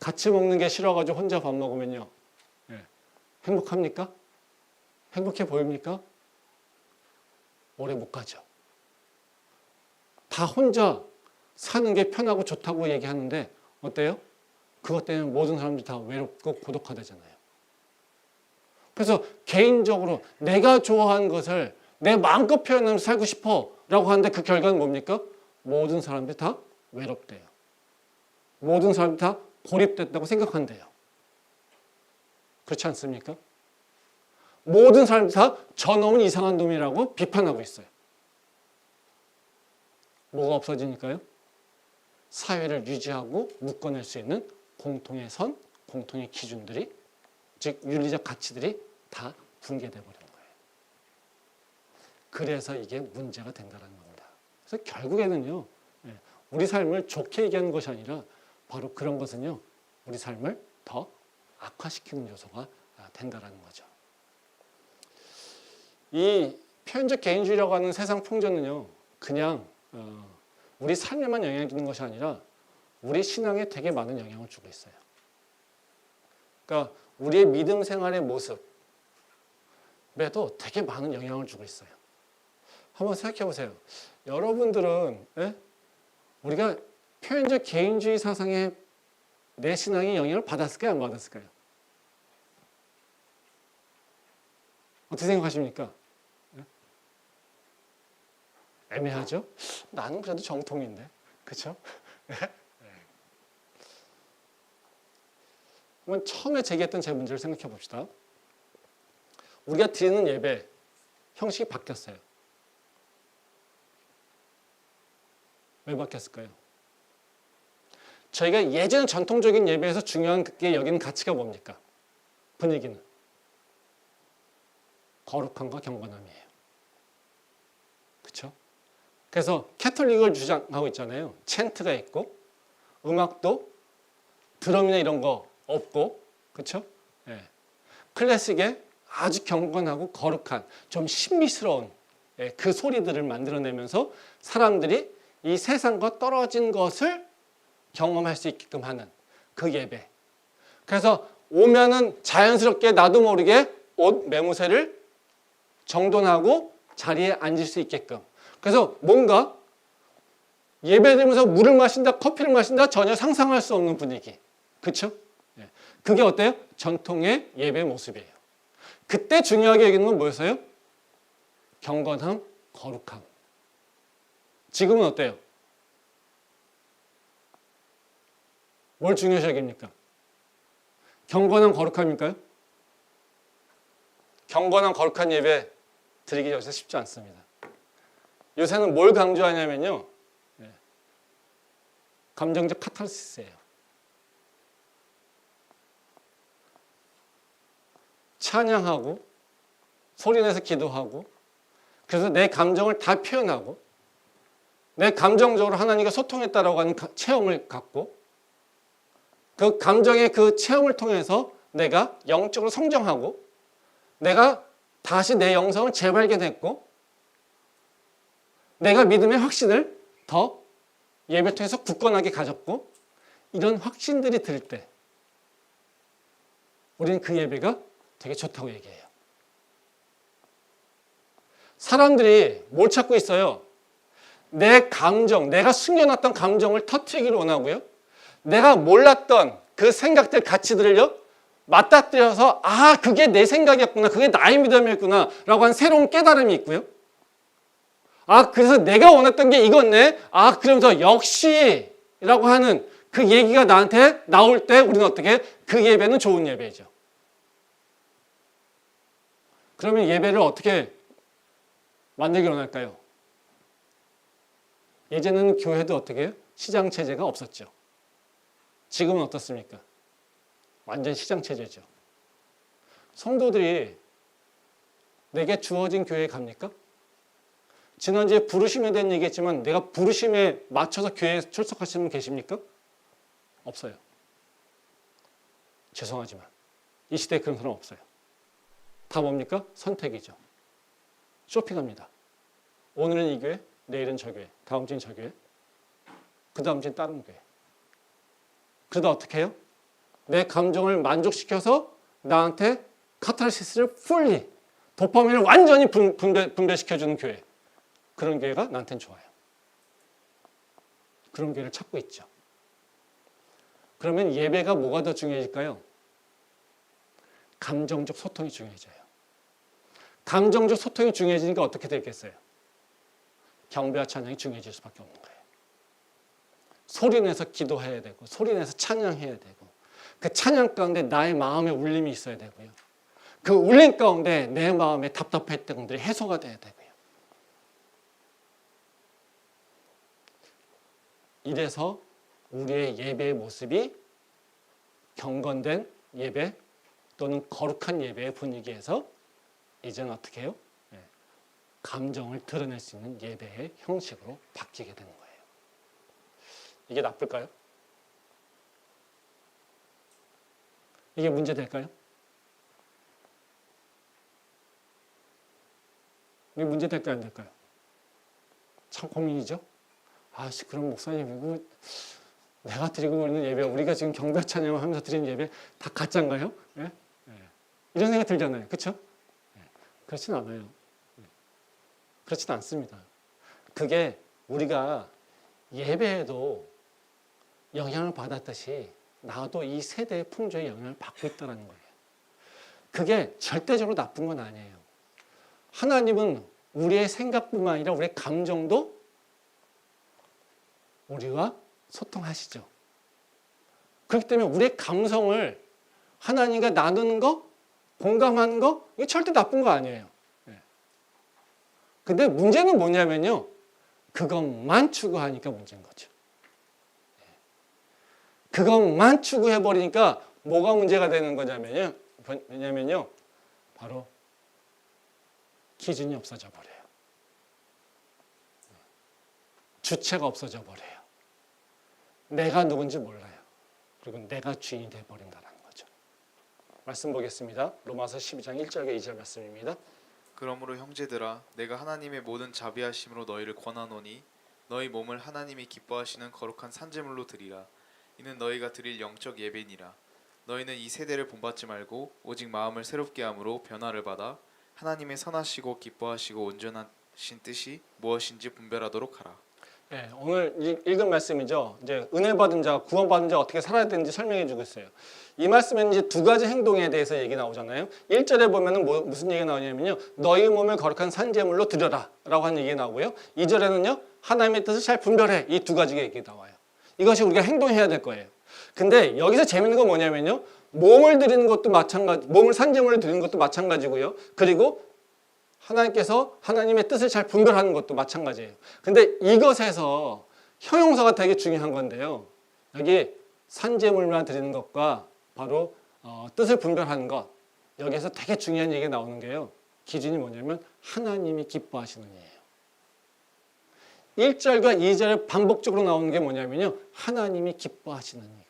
같이 먹는 게 싫어가지고 혼자 밥 먹으면요. 행복합니까? 행복해 보입니까? 오래 못 가죠. 다 혼자 사는 게 편하고 좋다고 얘기하는데 어때요? 그것 때문에 모든 사람들이 다 외롭고 고독하다잖아요. 그래서 개인적으로 내가 좋아하는 것을 내 마음껏 표현하면서 살고 싶어 라고 하는데 그 결과는 뭡니까? 모든 사람들이 다 외롭대요. 모든 사람들이 다 고립됐다고 생각한대요. 그렇지 않습니까? 모든 사람들이 다 저놈은 이상한 놈이라고 비판하고 있어요. 뭐가 없어지니까요? 사회를 유지하고 묶어낼 수 있는 공통의 선, 공통의 기준들이 즉 윤리적 가치들이 다 붕괴돼 버리는 거예요. 그래서 이게 문제가 된다는 겁니다. 그래서 결국에는요, 우리 삶을 좋게 얘기하는 것이 아니라 바로 그런 것은요, 우리 삶을 더 악화시키는 요소가 된다는 거죠. 이 표현적 개인주의라고 하는 세상 풍조는요, 그냥 우리 삶에만 영향을 주는 것이 아니라 우리 신앙에 되게 많은 영향을 주고 있어요. 그러니까 우리의 믿음 생활의 모습에도 되게 많은 영향을 주고 있어요. 한번 생각해 보세요. 여러분들은 우리가 표현적 개인주의 사상에 내 신앙에 영향을 받았을까요? 안 받았을까요? 어떻게 생각하십니까? 애매하죠? 나는 그래도 정통인데, 그렇죠? 그러면 처음에 제기했던 제 문제를 생각해 봅시다. 우리가 드리는 예배 형식이 바뀌었어요. 왜 바뀌었을까요? 저희가 예전 전통적인 예배에서 중요한 게 여기는 가치가 뭡니까? 분위기는 거룩함과 경건함이에요. 그렇죠? 그래서 캐톨릭을 주장하고 있잖아요. 챈트가 있고 음악도 드럼이나 이런 거 없고, 그렇죠? 클래식에 아주 경건하고 거룩한 좀 신비스러운 그 소리들을 만들어내면서 사람들이 이 세상과 떨어진 것을 경험할 수 있게끔 하는 그 예배. 그래서 오면은 자연스럽게 나도 모르게 옷 매무새를 정돈하고 자리에 앉을 수 있게끔. 그래서 뭔가 예배드리면서 물을 마신다, 커피를 마신다 전혀 상상할 수 없는 분위기. 그렇죠? 그게 어때요? 전통의 예배 모습이에요. 그때 중요하게 여기는 건 뭐였어요? 경건함, 거룩함. 지금은 어때요? 뭘 중요시 여깁니까? 경건한 거룩함일까요? 경건한 거룩한 예배 드리기 요새 쉽지 않습니다. 요새는 뭘 강조하냐면요, 감정적 카타르시스예요. 찬양하고 소리내서 기도하고, 그래서 내 감정을 다 표현하고 내 감정적으로 하나님과 소통했다라고 하는 체험을 갖고, 그 감정의 그 체험을 통해서 내가 영적으로 성장하고, 내가 다시 내 영성을 재발견했고, 내가 믿음의 확신을 더 예배 통해서 굳건하게 가졌고, 이런 확신들이 들 때 우리는 그 예배가 되게 좋다고 얘기해요. 사람들이 뭘 찾고 있어요? 내 감정, 내가 숨겨놨던 감정을 터뜨리기를 원하고요. 내가 몰랐던 그 생각들, 가치들을요, 맞닥뜨려서 아, 그게 내 생각이었구나, 그게 나의 믿음이었구나 라고 하는 새로운 깨달음이 있고요. 아, 그래서 내가 원했던 게 이거네. 아, 그러면서 역시 라고 하는 그 얘기가 나한테 나올 때 우리는 어떻게? 그 예배는 좋은 예배죠. 그러면 예배를 어떻게 만들기 원할까요? 예전에는 교회도 어떻게 해요? 시장 체제가 없었죠. 지금은 어떻습니까? 완전 시장 체제죠. 성도들이 내게 주어진 교회에 갑니까? 지난주에 부르심에 대한 얘기했지만 내가 부르심에 맞춰서 교회에 출석하시는 분 계십니까? 없어요. 죄송하지만 이 시대에 그런 사람 없어요. 다 뭡니까? 선택이죠. 쇼핑합니다. 오늘은 이 교회, 내일은 저 교회, 다음 주엔 저 교회, 그 다음 주엔 다른 교회. 그러다 어떻게 해요? 내 감정을 만족시켜서 나한테 카타르시스를 풀리, 도파민을 완전히 분배시켜주는 교회. 그런 교회가 나한테는 좋아요. 그런 교회를 찾고 있죠. 그러면 예배가 뭐가 더 중요해질까요? 감정적 소통이 중요해져요. 감정적 소통이 중요해지니까 어떻게 되겠어요? 경배와 찬양이 중요해질 수밖에 없는 거예요. 소리내서 기도해야 되고, 소리내서 찬양해야 되고, 그 찬양 가운데 나의 마음에 울림이 있어야 되고요. 그 울림 가운데 내 마음에 답답했던 것들이 해소가 돼야 되고요. 이래서 우리의 예배의 모습이 경건된 예배 또는 거룩한 예배의 분위기에서 이제는 어떻게 해요? 감정을 드러낼 수 있는 예배의 형식으로 바뀌게 되는 거예요. 이게 나쁠까요? 이게 문제될까요? 이게 문제될까요? 안 될까요? 참 고민이죠? 아씨, 그럼 목사님, 이거 내가 드리고 있는 예배, 우리가 지금 경배 찬양을 하면서 드리는 예배 다 가짜인가요? 예? 이런 생각 들잖아요. 그렇죠? 그렇진 않아요. 그렇진 않습니다. 그게 우리가 예배에도 영향을 받았듯이 나도 이 세대의 풍조에 영향을 받고 있다는 거예요. 그게 절대적으로 나쁜 건 아니에요. 하나님은 우리의 생각뿐만 아니라 우리의 감정도 우리와 소통하시죠. 그렇기 때문에 우리의 감성을 하나님과 나누는 거, 공감하는 거, 이게 절대 나쁜 거 아니에요. 근데 문제는 뭐냐면요, 그것만 추구하니까 문제인 거죠. 그것만 추구해버리니까 뭐가 문제가 되는 거냐면요, 왜냐면요, 바로 기준이 없어져 버려요. 주체가 없어져 버려요. 내가 누군지 몰라요. 그리고 내가 주인이 되어버린다는 거죠. 말씀 보겠습니다. 로마서 12장 1절과 2절 말씀입니다. 그러므로 형제들아 내가 하나님의 모든 자비하심으로 너희를 권하노니 너희 몸을 하나님이 기뻐하시는 거룩한 산제물로 드리라. 이는 너희가 드릴 영적 예배니라. 너희는 이 세대를 본받지 말고 오직 마음을 새롭게 함으로 변화를 받아 하나님의 선하시고 기뻐하시고 온전하신 뜻이 무엇인지 분별하도록 하라. 네, 오늘 읽은 말씀이죠. 이제 은혜 받은 자, 구원받은 자 어떻게 살아야 되는지 설명해 주고 있어요. 이 말씀에는 이제 두 가지 행동에 대해서 얘기 나오잖아요. 1절에 보면은 무슨 얘기 나오냐면요, 너희 몸을 거룩한 산제물로 드려라 라고 하는 얘기 나오고요. 2절에는요, 하나님의 뜻을 잘 분별해, 이 두 가지 얘기 나와요. 이것이 우리가 행동해야 될 거예요. 근데 여기서 재밌는 건 뭐냐면요, 몸을 드리는 것도 마찬가지, 몸을 산제물로 드리는 것도 마찬가지고요. 그리고 하나님께서 하나님의 뜻을 잘 분별하는 것도 마찬가지예요. 근데 이것에서 형용사가 되게 중요한 건데요. 여기 산제물만 드리는 것과 바로 뜻을 분별하는 것, 여기에서 되게 중요한 얘기가 나오는 게요. 기준이 뭐냐면 하나님이 기뻐하시는 이에요. 1절과 2절에 반복적으로 나오는 게 뭐냐면요, 하나님이 기뻐하시는 이에요.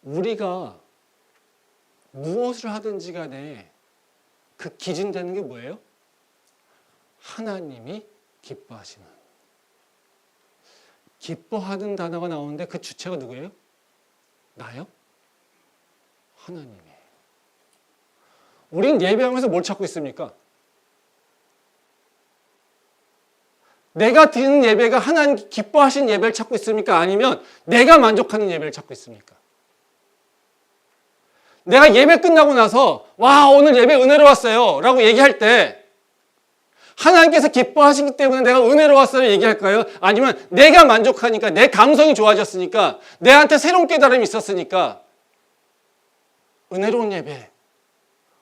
우리가 무엇을 하든지 간에 그 기준 되는 게 뭐예요? 하나님이 기뻐하시는. 기뻐하는 단어가 나오는데 그 주체가 누구예요? 나요? 하나님이에요. 우리는 예배하면서 뭘 찾고 있습니까? 내가 드리는 예배가 하나님 기뻐하시는 예배를 찾고 있습니까? 아니면 내가 만족하는 예배를 찾고 있습니까? 내가 예배 끝나고 나서 와, 오늘 예배 은혜로웠어요 라고 얘기할 때 하나님께서 기뻐하시기 때문에 내가 은혜로웠어요 얘기할까요? 아니면 내가 만족하니까, 내 감성이 좋아졌으니까, 내한테 새로운 깨달음이 있었으니까 은혜로운 예배,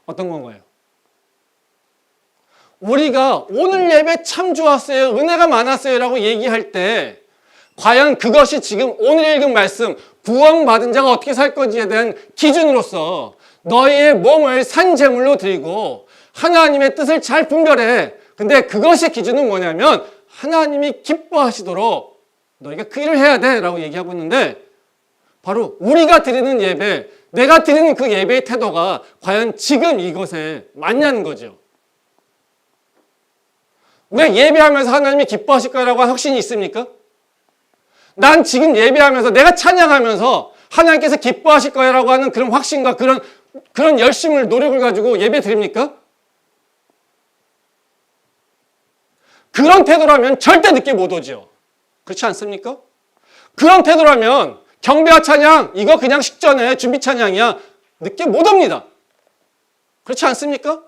어떤 건가요? 우리가 오늘 예배 참 좋았어요, 은혜가 많았어요 라고 얘기할 때 과연 그것이 지금 오늘 읽은 말씀, 구원받은 자가 어떻게 살 건지에 대한 기준으로서 너희의 몸을 산제물로 드리고 하나님의 뜻을 잘 분별해. 근데 그것의 기준은 뭐냐면 하나님이 기뻐하시도록 너희가 그 일을 해야 돼 라고 얘기하고 있는데, 바로 우리가 드리는 예배, 내가 드리는 그 예배의 태도가 과연 지금 이것에 맞냐는 거죠. 우리가 예배하면서 하나님이 기뻐하실 거라고 확신이 있습니까? 난 지금 예배하면서, 내가 찬양하면서 하나님께서 기뻐하실 거라고 하는 그런 확신과 그런 열심을, 노력을 가지고 예배 드립니까? 그런 태도라면 절대 늦게 못 오죠. 그렇지 않습니까? 그런 태도라면 경배와 찬양, 이거 그냥 식전에 준비 찬양이야, 늦게 못 옵니다. 그렇지 않습니까?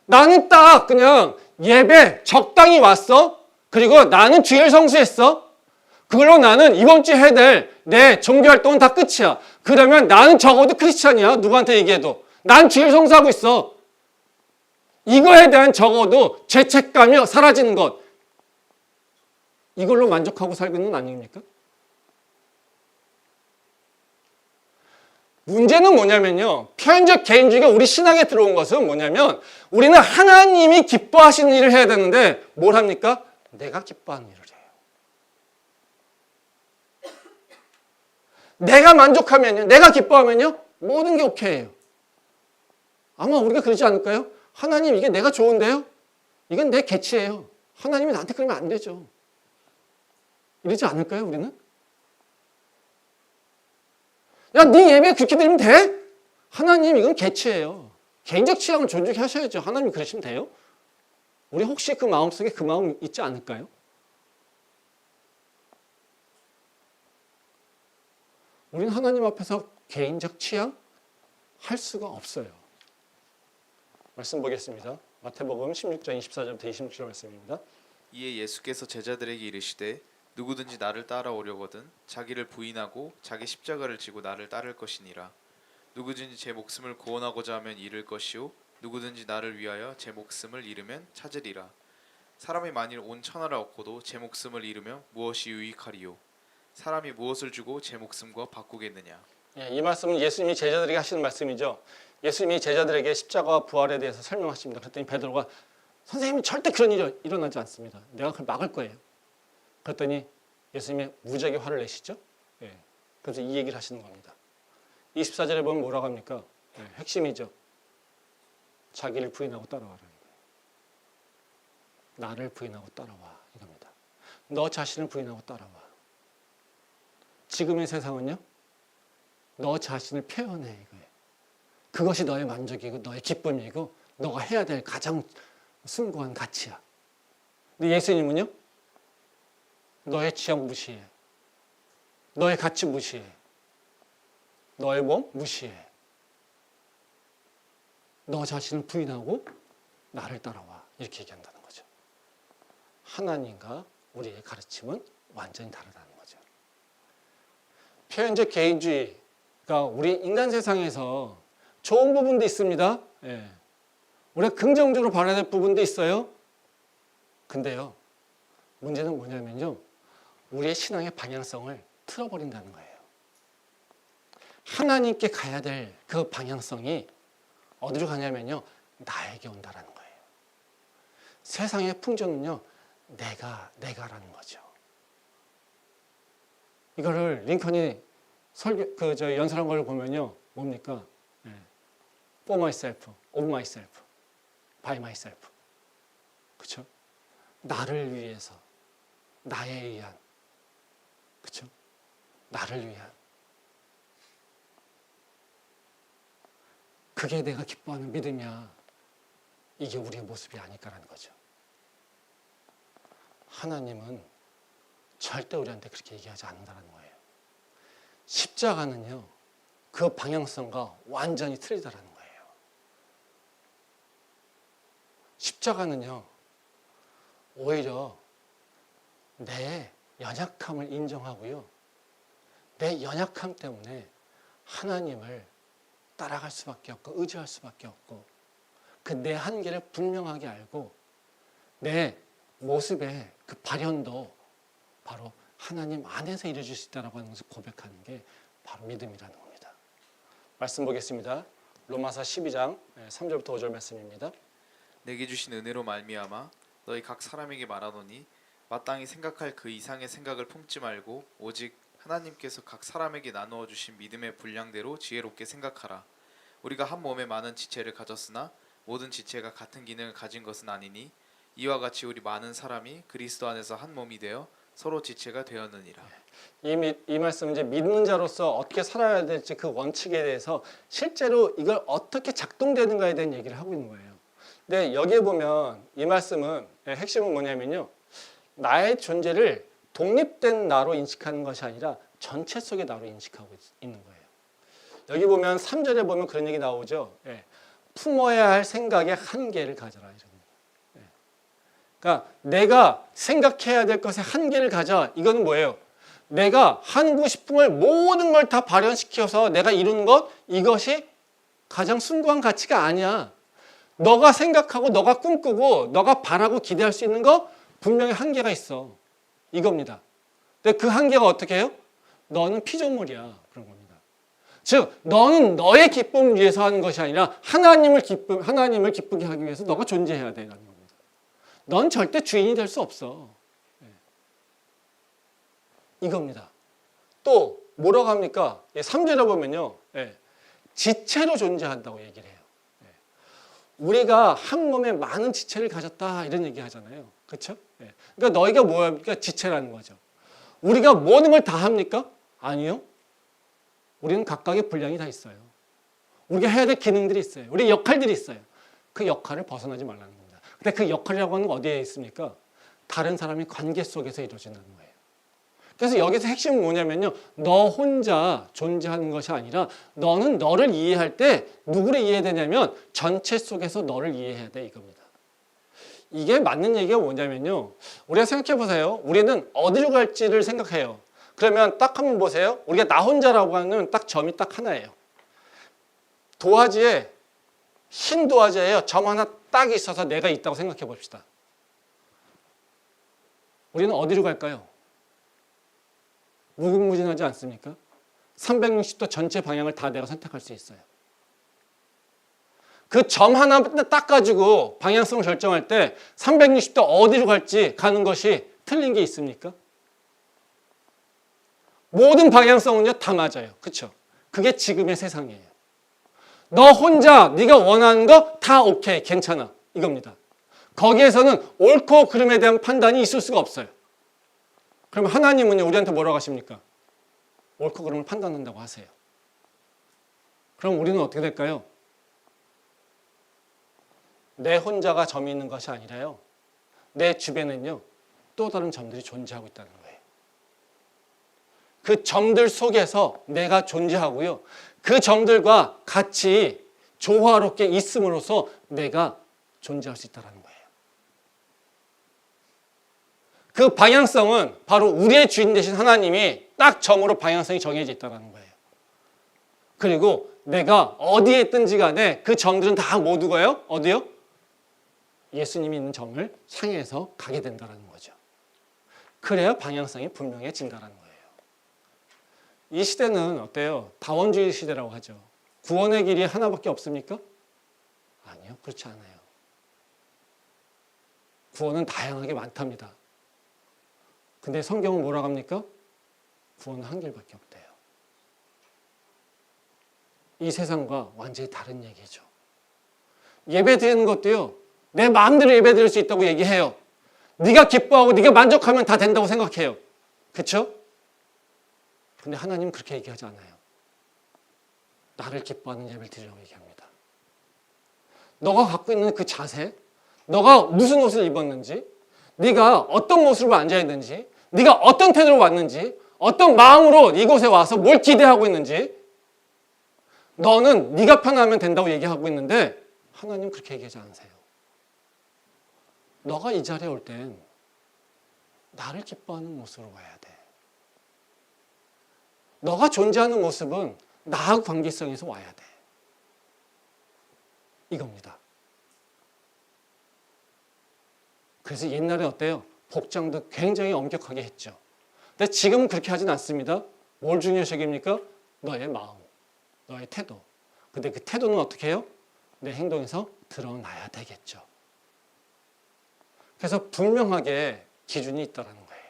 나는 딱 그냥 예배 적당히 왔어. 그리고 나는 주일 성수했어. 그걸로 나는 이번 주에 해야 될 내 종교활동은 다 끝이야. 그러면 나는 적어도 크리스찬이야. 누구한테 얘기해도. 난 주일 성수하고 있어. 이거에 대한 적어도 죄책감이 사라지는 것. 이걸로 만족하고 살고 있는 건 아닙니까? 문제는 뭐냐면요. 표현적 개인주의가 우리 신학에 들어온 것은 뭐냐면 우리는 하나님이 기뻐하시는 일을 해야 되는데 뭘 합니까? 내가 기뻐하는 일을 해요. 내가 만족하면요. 내가 기뻐하면요. 모든 게 오케이예요. 아마 우리가 그러지 않을까요? 하나님 이게 내가 좋은데요? 이건 내 개치예요. 하나님이 나한테 그러면 안 되죠. 이러지 않을까요, 우리는? 야, 네 예배 그렇게 드리면 돼? 하나님 이건 개치예요. 개인적 취향을 존중하셔야죠. 하나님 그러시면 돼요? 우리 혹시 그 마음속에 그 마음 있지 않을까요? 우리는 하나님 앞에서 개인적 취향 할 수가 없어요. 말씀 보겠습니다. 마태복음 16장 24절부터 26절 말씀입니다. 이에 예수께서 제자들에게 이르시되 누구든지 나를 따라오려거든 자기를 부인하고 자기 십자가를 지고 나를 따를 것이니라. 누구든지 제 목숨을 구원하고자 하면 잃을 것이요 누구든지 나를 위하여 제 목숨을 잃으면 찾으리라. 사람이 만일 온 천하를 얻고도 제 목숨을 잃으면 무엇이 유익하리요? 사람이 무엇을 주고 제 목숨과 바꾸겠느냐? 예, 이 말씀은 예수님이 제자들에게 하시는 말씀이죠. 예수님이 제자들에게 십자가와 부활에 대해서 설명하십니다. 그랬더니 베드로가 선생님은 절대 그런 일이 일어나지 않습니다. 내가 그걸 막을 거예요. 그랬더니 예수님이 무지하게 화를 내시죠. 예, 그래서 이 얘기를 하시는 겁니다. 24절에 보면 뭐라고 합니까? 예, 핵심이죠. 자기를 부인하고 따라와라. 나를 부인하고 따라와 이겁니다. 너 자신을 부인하고 따라와. 지금의 세상은요. 너 자신을 표현해 이거예요. 그것이 너의 만족이고 너의 기쁨이고 너가 해야 될 가장 숭고한 가치야. 근데 예수님은요. 너의 취향 무시해. 너의 가치 무시해. 너의 몸 무시해. 너 자신을 부인하고 나를 따라와. 이렇게 얘기한다는 거죠. 하나님과 우리의 가르침은 완전히 다르다는 거죠. 표현적 개인주의가 우리 인간 세상에서 좋은 부분도 있습니다. 예. 우리가 긍정적으로 바라야 될 부분도 있어요. 근데요. 문제는 뭐냐면요. 우리의 신앙의 방향성을 틀어버린다는 거예요. 하나님께 가야 될 그 방향성이 어디로 가냐면요. 나에게 온다라는 거예요. 세상의 풍조는요. 내가라는 거죠. 이거를 링컨이 연설한 걸 보면요. 뭡니까? For myself, of myself, by myself. 그렇죠? 나를 위해서, 나에 의한, 그렇죠? 나를 위한. 그게 내가 기뻐하는 믿음이야. 이게 우리의 모습이 아닐까라는 거죠. 하나님은 절대 우리한테 그렇게 얘기하지 않는다는 거예요. 십자가는요, 그 방향성과 완전히 틀리다라는 거예요. 십자가는요, 오히려 내 연약함을 인정하고요, 내 연약함 때문에 하나님을 따라갈 수밖에 없고 의지할 수밖에 없고 그 내 한계를 분명하게 알고 내 모습의 그 발현도 바로 하나님 안에서 이루어질 수 있다고 하는 것을 고백하는 게 바로 믿음이라는 겁니다. 말씀 보겠습니다. 로마서 12장 3절부터 5절 말씀입니다. 내게 주신 은혜로 말미암아 너희 각 사람에게 말하노니 마땅히 생각할 그 이상의 생각을 품지 말고 오직 하나님께서 각 사람에게 나누어 주신 믿음의 분량대로 지혜롭게 생각하라. 우리가 한 몸에 많은 지체를 가졌으나 모든 지체가 같은 기능을 가진 것은 아니니 이와 같이 우리 많은 사람이 그리스도 안에서 한 몸이 되어 서로 지체가 되었느니라. 이 말씀은 이제 믿는 자로서 어떻게 살아야 될지 그 원칙에 대해서 실제로 이걸 어떻게 작동되는가에 대한 얘기를 하고 있는 거예요. 근데 여기에 보면 이 말씀은 핵심은 뭐냐면요. 나의 존재를 독립된 나로 인식하는 것이 아니라 전체 속의 나로 인식하고 있는 거예요. 여기 보면 3절에 보면 그런 얘기 나오죠. 품어야 할 생각의 한계를 가져라. 이런. 그러니까 내가 생각해야 될 것의 한계를 가져. 이거는 뭐예요? 내가 하고 싶은 걸 모든 걸 다 발현시켜서 내가 이루는 것, 이것이 가장 숭고한 가치가 아니야. 너가 생각하고 너가 꿈꾸고 너가 바라고 기대할 수 있는 거 분명히 한계가 있어. 이겁니다. 근데 그 한계가 어떻게 해요? 너는 피조물이야. 그런 겁니다. 즉 너는 너의 기쁨을 위해서 하는 것이 아니라 하나님을 기쁘게 하기 위해서 너가 존재해야 되는 겁니다. 넌 절대 주인이 될 수 없어. 이겁니다. 또 뭐라고 합니까? 3절에 보면요. 지체로 존재한다고 얘기를 해요. 우리가 한 몸에 많은 지체를 가졌다 이런 얘기 하잖아요. 그렇죠? 그러니까 너희가 뭐합니까? 지체라는 거죠. 우리가 모든 걸 다 합니까? 아니요. 우리는 각각의 분량이 다 있어요. 우리가 해야 될 기능들이 있어요. 우리 역할들이 있어요. 그 역할을 벗어나지 말라는 겁니다. 근데 그 역할이라고 하는 건 어디에 있습니까? 다른 사람의 관계 속에서 이루어진다는 거예요. 그래서 여기서 핵심은 뭐냐면요. 너 혼자 존재하는 것이 아니라 너는 너를 이해할 때 누구를 이해해야 되냐면 전체 속에서 너를 이해해야 돼 이겁니다. 이게 맞는 얘기가 뭐냐면요. 우리가 생각해 보세요. 우리는 어디로 갈지를 생각해요. 그러면 딱 한번 보세요. 우리가 나 혼자라고 하는 딱 점이 딱 하나예요. 도화지에 흰 도화지예요. 점 하나 딱 있어서 내가 있다고 생각해 봅시다. 우리는 어디로 갈까요? 무궁무진하지 않습니까? 360도 전체 방향을 다 내가 선택할 수 있어요. 그 점 하나 딱 가지고 방향성을 결정할 때 360도 어디로 갈지 가는 것이 틀린 게 있습니까? 모든 방향성은요 다 맞아요. 그렇죠? 그게 지금의 세상이에요. 너 혼자 네가 원하는 거 다 오케이 괜찮아 이겁니다. 거기에서는 옳고 그름에 대한 판단이 있을 수가 없어요. 그럼 하나님은요 우리한테 뭐라고 하십니까? 옳고 그름을 판단한다고 하세요. 그럼 우리는 어떻게 될까요? 내 혼자가 점이 있는 것이 아니라요. 내 주변에는요 또 다른 점들이 존재하고 있다는 거예요. 그 점들 속에서 내가 존재하고요. 그 점들과 같이 조화롭게 있음으로써 내가 존재할 수 있다는 거예요. 그 방향성은 바로 우리의 주인 되신 하나님이 딱 점으로 방향성이 정해져 있다는 거예요. 그리고 내가 어디에 있든지 간에 그 점들은 다 모두가요. 어디요? 예수님이 있는 점을 향해서 가게 된다는 거죠. 그래야 방향성이 분명해진다는 거예요. 이 시대는 어때요? 다원주의 시대라고 하죠. 구원의 길이 하나밖에 없습니까? 아니요, 그렇지 않아요. 구원은 다양하게 많답니다. 근데 성경은 뭐라고 합니까? 구원은 한 길밖에 없대요. 이 세상과 완전히 다른 얘기죠. 예배 드리는 것도요. 내 마음대로 예배 드릴 수 있다고 얘기해요. 네가 기뻐하고 네가 만족하면 다 된다고 생각해요. 그렇죠? 근데 하나님은 그렇게 얘기하지 않아요. 나를 기뻐하는 예배를 드리라고 얘기합니다. 너가 갖고 있는 그 자세, 너가 무슨 옷을 입었는지, 네가 어떤 모습으로 앉아있는지, 네가 어떤 태도로 왔는지, 어떤 마음으로 이곳에 와서 뭘 기대하고 있는지, 너는 네가 편하면 된다고 얘기하고 있는데 하나님 그렇게 얘기하지 않으세요. 너가 이 자리에 올 땐 나를 기뻐하는 모습으로 와야 돼. 너가 존재하는 모습은 나하고 관계성에서 와야 돼. 이겁니다. 그래서 옛날에 어때요? 복장도 굉장히 엄격하게 했죠. 근데 지금은 그렇게 하진 않습니다. 뭘 중요시 여깁니까? 너의 마음, 너의 태도. 근데 그 태도는 어떻게 해요? 내 행동에서 드러나야 되겠죠. 그래서 분명하게 기준이 있다는 거예요.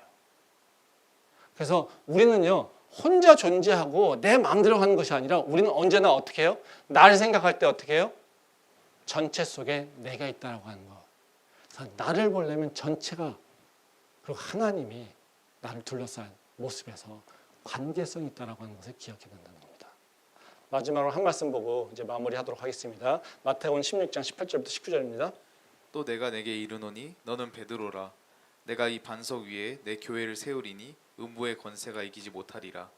그래서 우리는요, 혼자 존재하고 내 마음대로 하는 것이 아니라 우리는 언제나 어떻게 해요? 나를 생각할 때 어떻게 해요? 전체 속에 내가 있다고 하는 거. 그래서 나를 보려면 전체가 그리고 하나님이 나를 둘러싼 모습에서 관계성이 있다고 하는 것을 기억해야 된다는 겁니다. 마지막으로 한 말씀 보고 이제 마무리하도록 하겠습니다. 마태복음 16장 18절부터 19절입니다. 또 내가 내게 이르노니 너는 베드로라. 내가 이 반석 위에 내 교회를 세우리니 음부의 권세가 이기지 못하리라.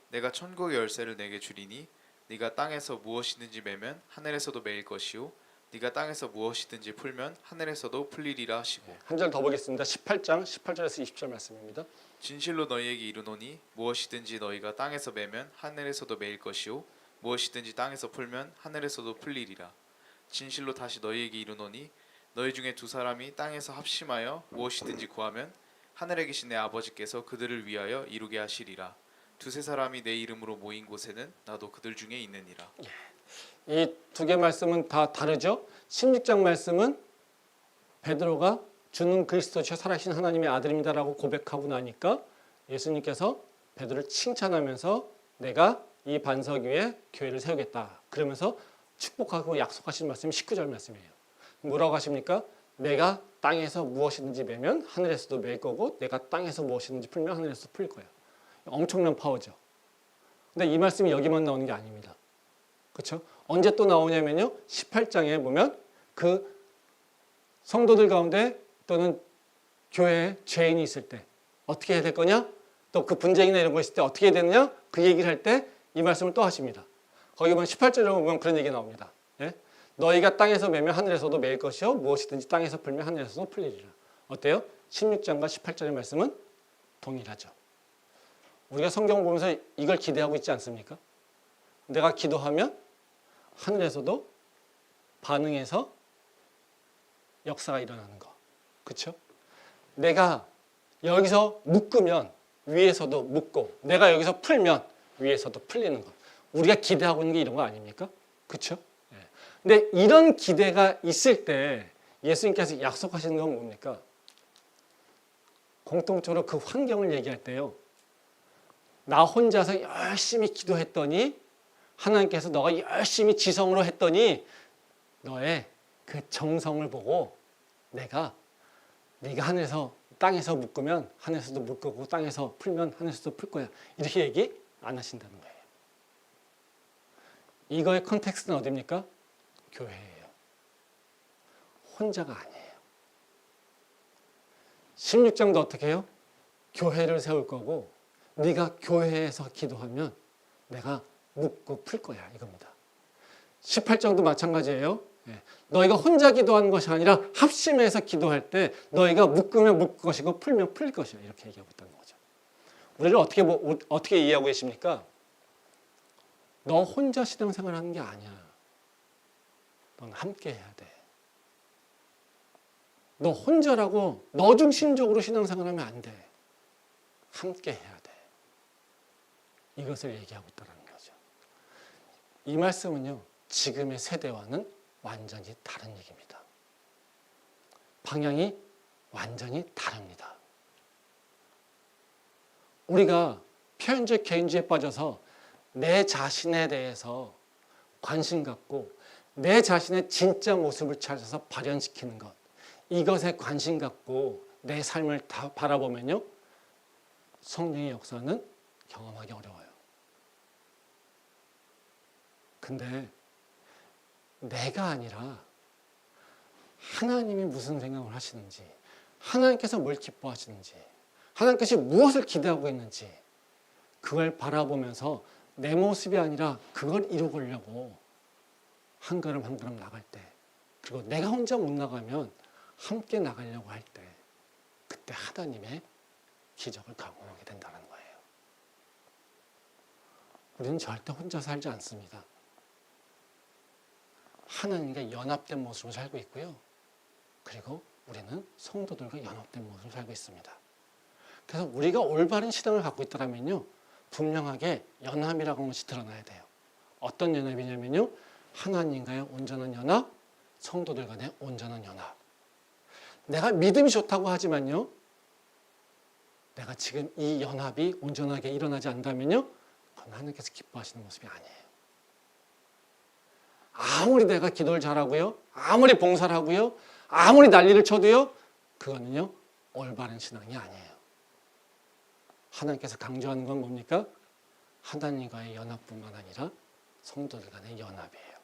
내가 천국의 열쇠를 내게 주리니 네가 땅에서 무엇이든지 매면 하늘에서도 매일 것이요 네가 땅에서 무엇이든지 풀면 하늘에서도 풀리리라 하시고. 한 절 더 보겠습니다. 18장 18절에서 20절 말씀입니다. 진실로 너희에게 이르노니 무엇이든지 너희가 땅에서 매면 하늘에서도 매일 것이요 무엇이든지 땅에서 풀면 하늘에서도 풀리리라. 진실로 다시 너희에게 이르노니 너희 중에 두 사람이 땅에서 합심하여 무엇이든지 구하면 하늘에 계신 내 아버지께서 그들을 위하여 이루게 하시리라. 두세 사람이 내 이름으로 모인 곳에는 나도 그들 중에 있느니라. 이 두 개 말씀은 다 다르죠. 16장 말씀은 베드로가 주는 그리스도시요 살아계신 하나님의 아들입니다라고 고백하고 나니까 예수님께서 베드로를 칭찬하면서 내가 이 반석 위에 교회를 세우겠다. 그러면서 축복하고 약속하신 말씀이 19절 말씀이에요. 뭐라고 하십니까? 내가 땅에서 무엇이든지 매면 하늘에서도 맬 거고 내가 땅에서 무엇이든지 풀면 하늘에서도 풀 거야. 엄청난 파워죠. 근데 이 말씀이 여기만 나오는 게 아닙니다. 그렇죠? 언제 또 나오냐면요. 18장에 보면 그 성도들 가운데 또는 교회에 죄인이 있을 때 어떻게 해야 될 거냐? 또 그 분쟁이나 이런 거 있을 때 어떻게 해야 되느냐? 그 얘기를 할 때 이 말씀을 또 하십니다. 거기 보면 18절에 보면 그런 얘기 나옵니다. 예? 너희가 땅에서 매면 하늘에서도 매일 것이요 무엇이든지 땅에서 풀면 하늘에서도 풀리리라. 어때요? 16장과 18절의 말씀은 동일하죠. 우리가 성경 보면서 이걸 기대하고 있지 않습니까? 내가 기도하면 하늘에서도 반응해서 역사가 일어나는 거. 그렇죠? 내가 여기서 묶으면 위에서도 묶고 내가 여기서 풀면 위에서도 풀리는 거. 우리가 기대하고 있는 게 이런 거 아닙니까? 그렇죠? 근데 이런 기대가 있을 때 예수님께서 약속하시는 건 뭡니까? 공통적으로 그 환경을 얘기할 때요. 나 혼자서 열심히 기도했더니 하나님께서 너가 열심히 지성으로 했더니 너의 그 정성을 보고 내가 네가 하늘에서 땅에서 묶으면 하늘에서도 묶고 땅에서 풀면 하늘에서도 풀 거야. 이렇게 얘기 안 하신다는 거예요. 이거의 컨텍스트는 어디입니까? 교회예요. 혼자가 아니에요. 16장도 어떻게 해요? 교회를 세울 거고 네가 교회에서 기도하면 내가 묶고 풀 거야 이겁니다. 18장도 마찬가지예요. 너희가 혼자 기도하는 것이 아니라 합심해서 기도할 때 너희가 묶으면 묶을 것이고 풀면 풀릴 것이야 이렇게 얘기하고 있다는 거죠. 우리를 어떻게 이해하고 계십니까? 너 혼자 신앙생활 하는 게 아니야. 넌 함께 해야 돼. 너 혼자라고 너 중심적으로 신앙생활하면 안 돼. 함께 해야 돼. 이것을 얘기하고 있다는 거죠. 이 말씀은요. 지금의 세대와는 완전히 다른 얘기입니다. 방향이 완전히 다릅니다. 우리가 표현적 개인주의에 빠져서 내 자신에 대해서 관심 갖고 내 자신의 진짜 모습을 찾아서 발현시키는 것, 이것에 관심 갖고 내 삶을 다 바라보면요, 성령의 역사는 경험하기 어려워요. 근데 내가 아니라 하나님이 무슨 생각을 하시는지, 하나님께서 뭘 기뻐하시는지, 하나님께서 무엇을 기대하고 있는지 그걸 바라보면서 내 모습이 아니라 그걸 이루려고 한 걸음 한 걸음 나갈 때, 그리고 내가 혼자 못 나가면 함께 나가려고 할 때, 그때 하나님의 기적을 경험하게 된다는 거예요. 우리는 절대 혼자 살지 않습니다. 하나님과 연합된 모습으로 살고 있고요. 그리고 우리는 성도들과 연합된 모습으로 살고 있습니다. 그래서 우리가 올바른 신앙을 갖고 있다면요, 분명하게 연합이라고 하는 것이 드러나야 돼요. 어떤 연합이냐면요, 하나님과의 온전한 연합, 성도들 간의 온전한 연합. 내가 믿음이 좋다고 하지만요, 내가 지금 이 연합이 온전하게 일어나지 않다면요, 그건 하나님께서 기뻐하시는 모습이 아니에요. 아무리 내가 기도를 잘하고요, 아무리 봉사를 하고요, 아무리 난리를 쳐도요, 그거는요, 올바른 신앙이 아니에요. 하나님께서 강조하는 건 뭡니까? 하나님과의 연합뿐만 아니라 성도들 간의 연합이에요.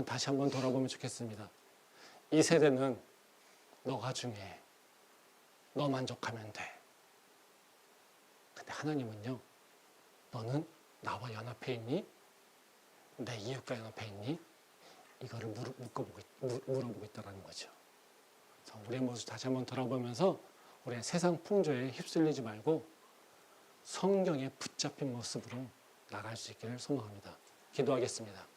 다시 한번 돌아보면 좋겠습니다. 이 세대는 너가 중요해. 너 만족하면 돼. 근데 하나님은요, 너는 나와 연합해 있니? 내 이웃과 연합해 있니? 이거를 물어보고 있다는 거죠. 그래서 우리의 모습 다시 한번 돌아보면서 우리의 세상 풍조에 휩쓸리지 말고 성경에 붙잡힌 모습으로 나갈 수 있기를 소망합니다. 기도하겠습니다.